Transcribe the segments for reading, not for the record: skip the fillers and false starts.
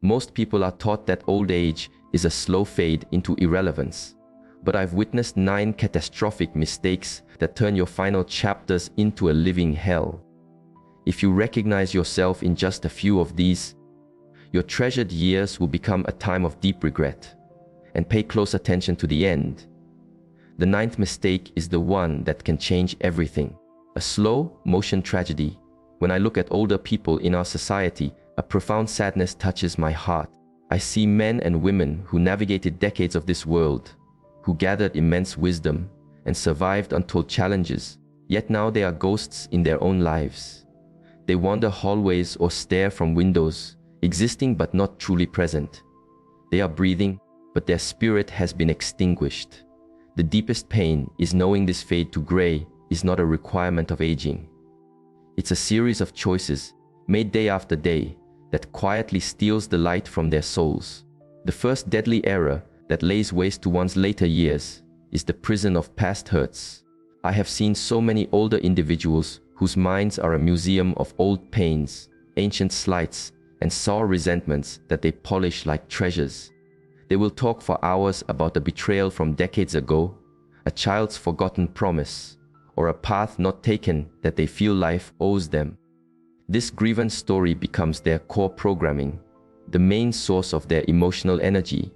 Most people are taught that old age is a slow fade into irrelevance. But I've witnessed 9 catastrophic mistakes that turn your final chapters into a living hell. If you recognize yourself in just a few of these, your treasured years will become a time of deep regret. And pay close attention to the end. The 9th mistake is the one that can change everything. A slow motion tragedy. When I look at older people in our society, a profound sadness touches my heart. I see men and women who navigated decades of this world, who gathered immense wisdom and survived untold challenges, yet now they are ghosts in their own lives. They wander hallways or stare from windows, existing but not truly present. They are breathing, but their spirit has been extinguished. The deepest pain is knowing this fade to gray is not a requirement of aging. It's a series of choices, made day after day, that quietly steals the light from their souls. The first deadly error that lays waste to one's later years is the prison of past hurts. I have seen so many older individuals whose minds are a museum of old pains, ancient slights, and sour resentments that they polish like treasures. They will talk for hours about a betrayal from decades ago, a child's forgotten promise, or a path not taken that they feel life owes them. This grievance story becomes their core programming, the main source of their emotional energy,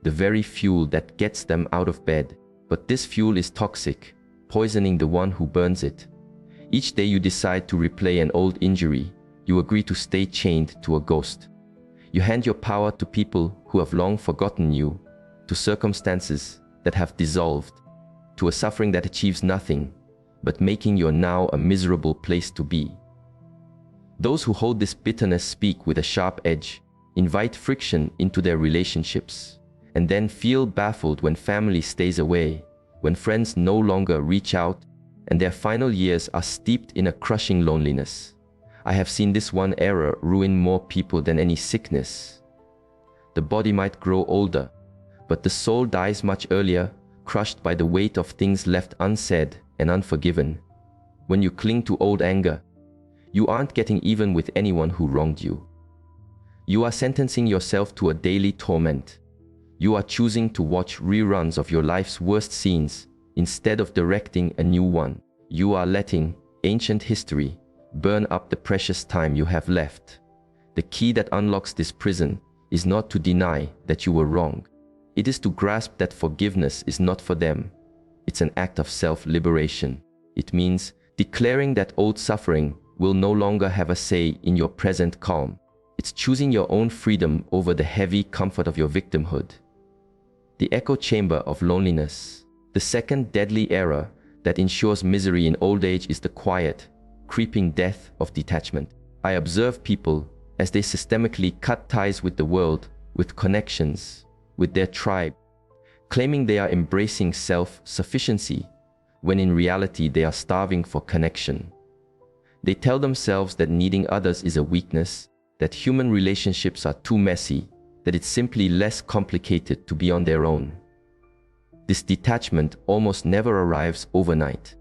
the very fuel that gets them out of bed. But this fuel is toxic, poisoning the one who burns it. Each day you decide to replay an old injury, you agree to stay chained to a ghost. You hand your power to people who have long forgotten you, to circumstances that have dissolved, to a suffering that achieves nothing, but making your now a miserable place to be. Those who hold this bitterness speak with a sharp edge, invite friction into their relationships, and then feel baffled when family stays away, when friends no longer reach out, and their final years are steeped in a crushing loneliness. I have seen this one error ruin more people than any sickness. The body might grow older, but the soul dies much earlier, crushed by the weight of things left unsaid and unforgiven. When you cling to old anger, you aren't getting even with anyone who wronged you. You are sentencing yourself to a daily torment. You are choosing to watch reruns of your life's worst scenes instead of directing a new one. You are letting ancient history burn up the precious time you have left. The key that unlocks this prison is not to deny that you were wrong. It is to grasp that forgiveness is not for them. It's an act of self-liberation. It means declaring that old suffering will no longer have a say in your present calm. It's choosing your own freedom over the heavy comfort of your victimhood. The echo chamber of loneliness. The second deadly error that ensures misery in old age is the quiet, creeping death of detachment. I observe people as they systemically cut ties with the world, with connections, with their tribe, claiming they are embracing self-sufficiency, when in reality they are starving for connection. They tell themselves that needing others is a weakness, that human relationships are too messy, that it's simply less complicated to be on their own. This detachment almost never arrives overnight.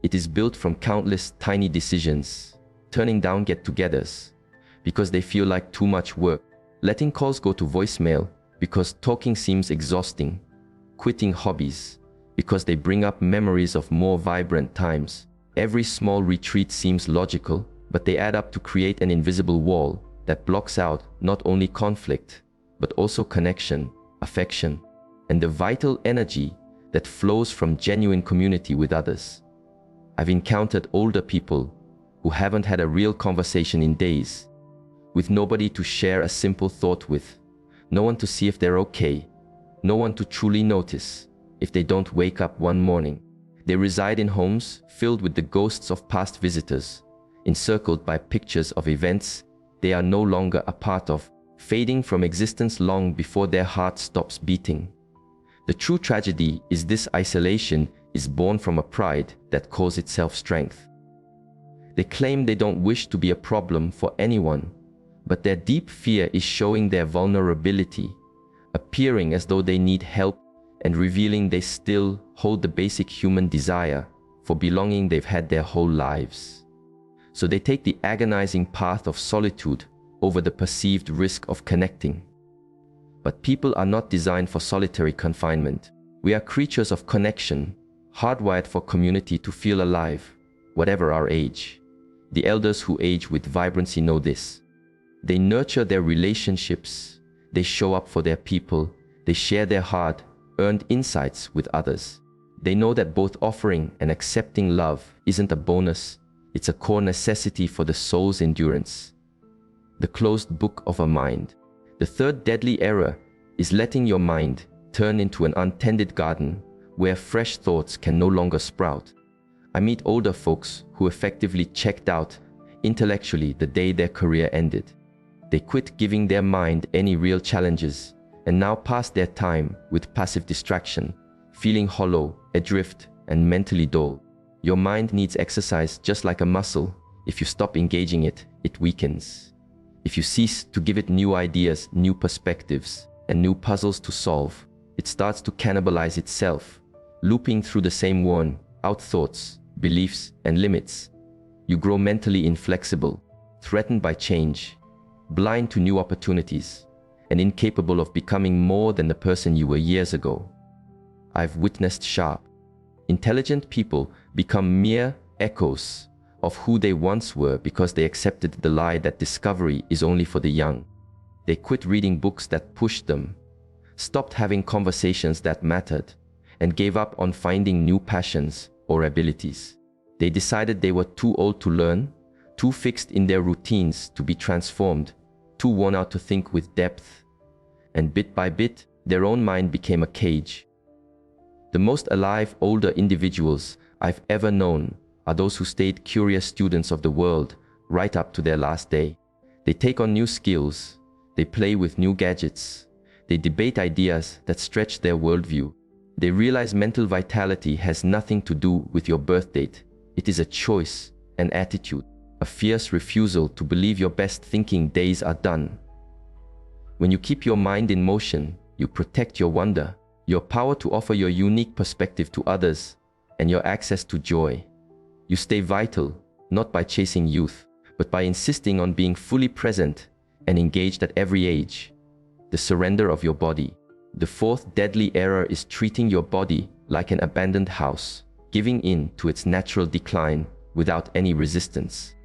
It is built from countless tiny decisions, turning down get-togethers because they feel like too much work, letting calls go to voicemail because talking seems exhausting, quitting hobbies because they bring up memories of more vibrant times. Every small retreat seems logical, but they add up to create an invisible wall that blocks out not only conflict, but also connection, affection, and the vital energy that flows from genuine community with others. I've encountered older people who haven't had a real conversation in days, with nobody to share a simple thought with, no one to see if they're okay, no one to truly notice if they don't wake up one morning. They reside in homes filled with the ghosts of past visitors, encircled by pictures of events they are no longer a part of, fading from existence long before their heart stops beating. The true tragedy is this isolation is born from a pride that calls itself strength. They claim they don't wish to be a problem for anyone, but their deep fear is showing their vulnerability, appearing as though they need help and revealing they still hold the basic human desire for belonging they've had their whole lives. So they take the agonizing path of solitude over the perceived risk of connecting. But people are not designed for solitary confinement. We are creatures of connection, hardwired for community to feel alive, whatever our age. The elders who age with vibrancy know this. They nurture their relationships, they show up for their people, they share their hard-earned insights with others. They know that both offering and accepting love isn't a bonus, it's a core necessity for the soul's endurance. The closed book of a mind. The third deadly error is letting your mind turn into an untended garden where fresh thoughts can no longer sprout. I meet older folks who effectively checked out intellectually the day their career ended. They quit giving their mind any real challenges and now pass their time with passive distraction, feeling hollow, adrift, and mentally dull. Your mind needs exercise just like a muscle. If you stop engaging it, it weakens. If you cease to give it new ideas, new perspectives, and new puzzles to solve, it starts to cannibalize itself, looping through the same worn-out thoughts, beliefs, and limits. You grow mentally inflexible, threatened by change, blind to new opportunities, and incapable of becoming more than the person you were years ago. I've witnessed sharp, intelligent people become mere echoes of who they once were because they accepted the lie that discovery is only for the young. They quit reading books that pushed them, stopped having conversations that mattered, and gave up on finding new passions or abilities. They decided they were too old to learn, too fixed in their routines to be transformed, too worn out to think with depth. And bit by bit, their own mind became a cage. The most alive older individuals I've ever known are those who stayed curious students of the world right up to their last day. They take on new skills, they play with new gadgets, they debate ideas that stretch their worldview. They realize mental vitality has nothing to do with your birth date. It is a choice, an attitude, a fierce refusal to believe your best thinking days are done. When you keep your mind in motion, you protect your wonder, your power to offer your unique perspective to others, and your access to joy. You stay vital, not by chasing youth, but by insisting on being fully present and engaged at every age. The surrender of your body. The fourth deadly error is treating your body like an abandoned house, giving in to its natural decline without any resistance.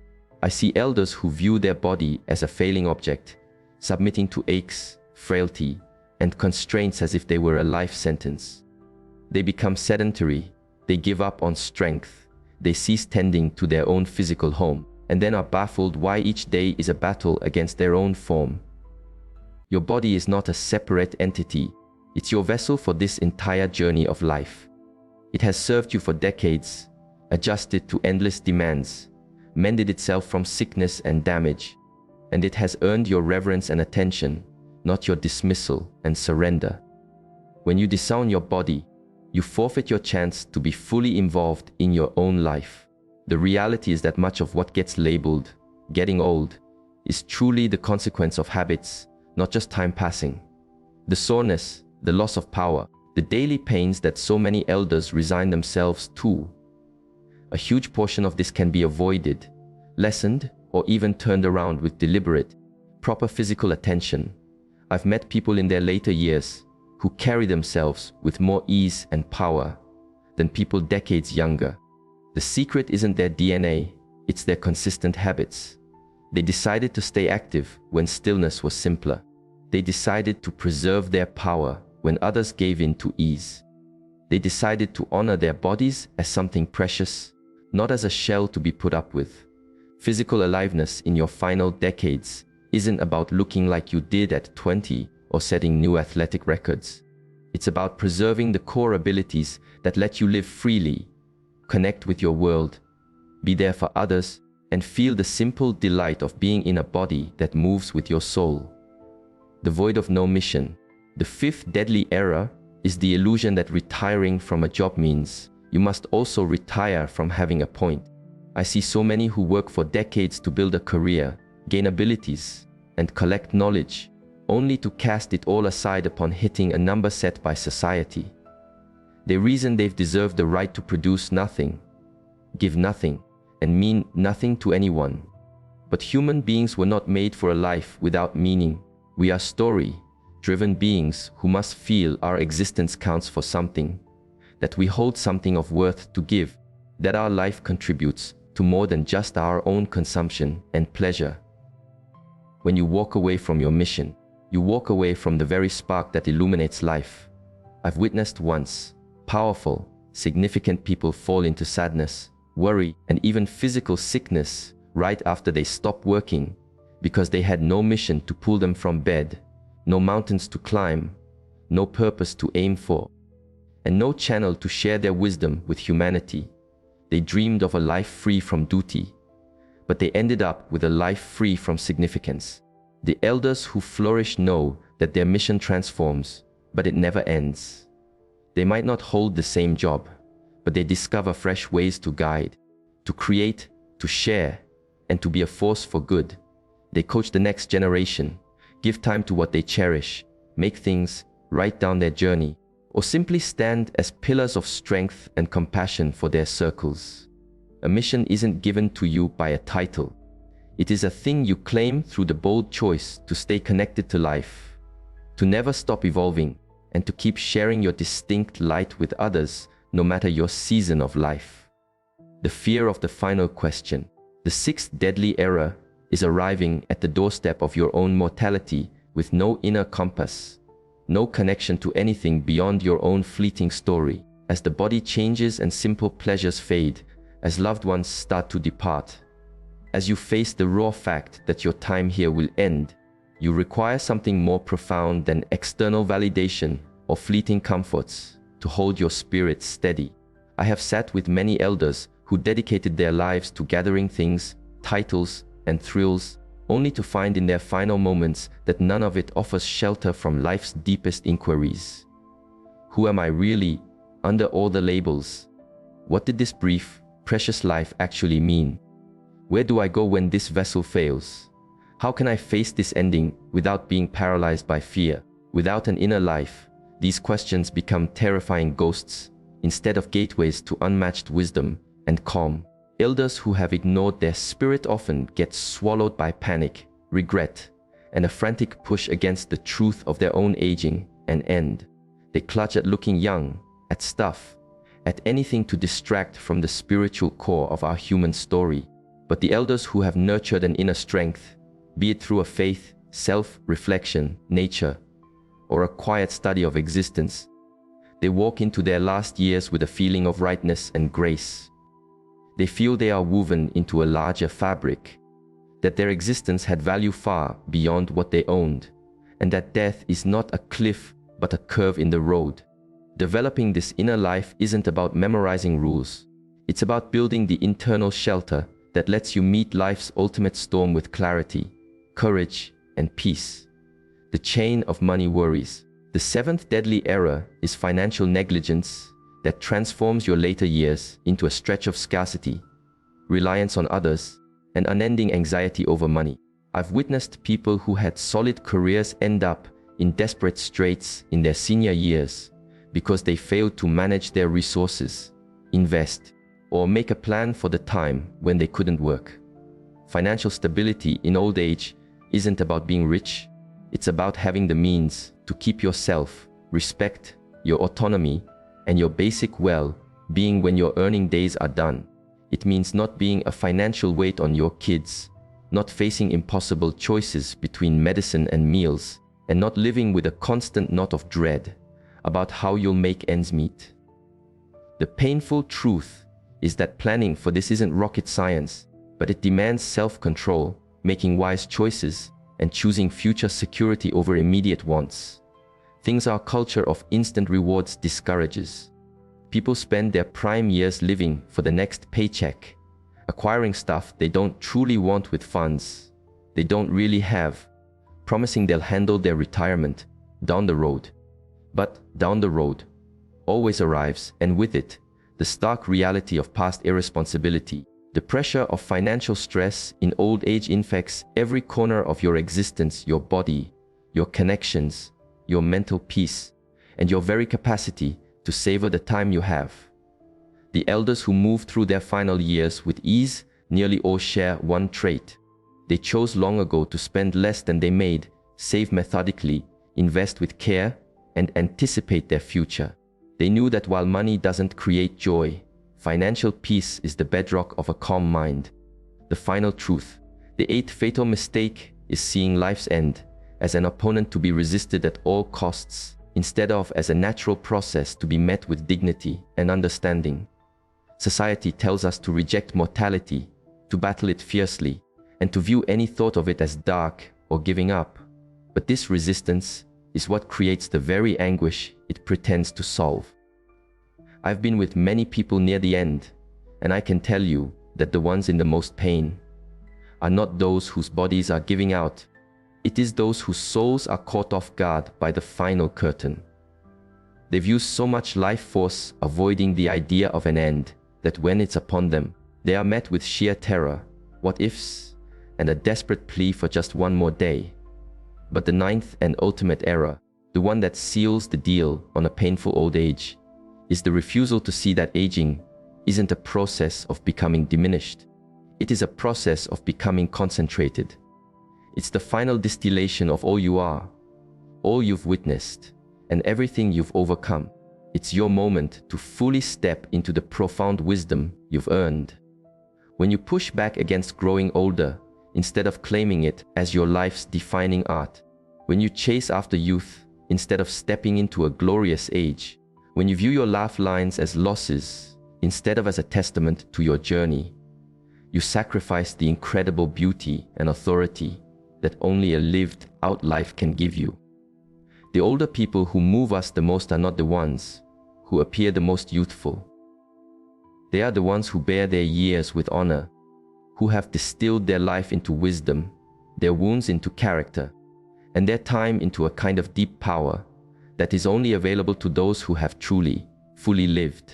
I see elders who view their body as a failing object, submitting to aches, frailty, and constraints as if they were a life sentence. They become sedentary, they give up on strength, they cease tending to their own physical home, and then are baffled why each day is a battle against their own form. Your body is not a separate entity, it's your vessel for this entire journey of life. It has served you for decades, adjusted to endless demands, mended itself from sickness and damage, and it has earned your reverence and attention, not your dismissal and surrender. When you disown your body, you forfeit your chance to be fully involved in your own life. The reality is that much of what gets labeled getting old is truly the consequence of habits, not just time passing. The soreness, the loss of power, the daily pains that so many elders resign themselves to. A huge portion of this can be avoided, lessened, or even turned around with deliberate, proper physical attention. I've met people in their later years who carry themselves with more ease and power than people decades younger. The secret isn't their DNA, it's their consistent habits. They decided to stay active when stillness was simpler. They decided to preserve their power when others gave in to ease. They decided to honor their bodies as something precious, not as a shell to be put up with. Physical aliveness in your final decades isn't about looking like you did at 20 or setting new athletic records. It's about preserving the core abilities that let you live freely, connect with your world, be there for others, and feel the simple delight of being in a body that moves with your soul. The void of no mission. The fifth deadly error is the illusion that retiring from a job means you must also retire from having a point. I see so many who work for decades to build a career, gain abilities, and collect knowledge, only to cast it all aside upon hitting a number set by society. They reason they've deserved the right to produce nothing, give nothing, and mean nothing to anyone. But human beings were not made for a life without meaning. We are story-driven beings who must feel our existence counts for something, that we hold something of worth to give, that our life contributes to more than just our own consumption and pleasure. When you walk away from your mission, you walk away from the very spark that illuminates life. I've witnessed once powerful, significant people fall into sadness, worry, and even physical sickness right after they stop working because they had no mission to pull them from bed, no mountains to climb, no purpose to aim for, and no channel to share their wisdom with humanity. They dreamed of a life free from duty, but they ended up with a life free from significance. The elders who flourish know that their mission transforms, but it never ends. They might not hold the same job, but they discover fresh ways to guide, to create, to share, and to be a force for good. They coach the next generation, give time to what they cherish, make things, write down their journey, or simply stand as pillars of strength and compassion for their circles. A mission isn't given to you by a title. It is a thing you claim through the bold choice to stay connected to life, to never stop evolving, and to keep sharing your distinct light with others, no matter your season of life. The fear of the final question, the sixth deadly error, is arriving at the doorstep of your own mortality with no inner compass, no connection to anything beyond your own fleeting story. As the body changes and simple pleasures fade, as loved ones start to depart, as you face the raw fact that your time here will end, you require something more profound than external validation or fleeting comforts to hold your spirit steady. I have sat with many elders who dedicated their lives to gathering things, titles, and thrills, only to find in their final moments that none of it offers shelter from life's deepest inquiries. Who am I really, under all the labels? What did this brief, precious life actually mean? Where do I go when this vessel fails? How can I face this ending without being paralyzed by fear? Without an inner life, these questions become terrifying ghosts instead of gateways to unmatched wisdom and calm. Elders who have ignored their spirit often get swallowed by panic, regret, and a frantic push against the truth of their own aging and end. They clutch at looking young, at stuff, at anything to distract from the spiritual core of our human story. But the elders who have nurtured an inner strength, be it through a faith, self-reflection, nature, or a quiet study of existence, they walk into their last years with a feeling of rightness and grace. They feel they are woven into a larger fabric, that their existence had value far beyond what they owned, and that death is not a cliff but a curve in the road. Developing this inner life isn't about memorizing rules. It's about building the internal shelter that lets you meet life's ultimate storm with clarity, courage, and peace. The chain of money worries. The seventh deadly error is financial negligence that transforms your later years into a stretch of scarcity, reliance on others, and unending anxiety over money. I've witnessed people who had solid careers end up in desperate straits in their senior years because they failed to manage their resources, invest, or make a plan for the time when they couldn't work. Financial stability in old age isn't about being rich. It's about having the means to keep yourself, respect, your autonomy, and your basic well-being when your earning days are done. It means not being a financial weight on your kids, not facing impossible choices between medicine and meals, and not living with a constant knot of dread about how you'll make ends meet. The painful truth is that planning for this isn't rocket science, but it demands self-control, making wise choices, and choosing future security over immediate wants. Things our culture of instant rewards discourages. People spend their prime years living for the next paycheck, acquiring stuff they don't truly want with funds they don't really have, promising they'll handle their retirement down the road. But down the road always arrives, and with it, the stark reality of past irresponsibility. The pressure of financial stress in old age infects every corner of your existence, your body, your connections, your mental peace, and your very capacity to savor the time you have. The elders who move through their final years with ease nearly all share one trait. They chose long ago to spend less than they made, save methodically, invest with care, and anticipate their future. They knew that while money doesn't create joy, financial peace is the bedrock of a calm mind. The final truth, the eighth fatal mistake, is seeing life's end as an opponent to be resisted at all costs, instead of as a natural process to be met with dignity and understanding. Society tells us to reject mortality, to battle it fiercely, and to view any thought of it as dark or giving up. But this resistance is what creates the very anguish it pretends to solve. I've been with many people near the end, and I can tell you that the ones in the most pain are not those whose bodies are giving out. It is those whose souls are caught off guard by the final curtain. They've used so much life force avoiding the idea of an end that when it's upon them, they are met with sheer terror, what-ifs, and a desperate plea for just one more day. But the ninth and ultimate error, the one that seals the deal on a painful old age, is the refusal to see that aging isn't a process of becoming diminished. It is a process of becoming concentrated. It's the final distillation of all you are, all you've witnessed, and everything you've overcome. It's your moment to fully step into the profound wisdom you've earned. When you push back against growing older, instead of claiming it as your life's defining art, when you chase after youth instead of stepping into a glorious age, when you view your lifelines as losses instead of as a testament to your journey, you sacrifice the incredible beauty and authority that only a lived-out life can give you. The older people who move us the most are not the ones who appear the most youthful. They are the ones who bear their years with honor, who have distilled their life into wisdom, their wounds into character, and their time into a kind of deep power that is only available to those who have truly, fully lived.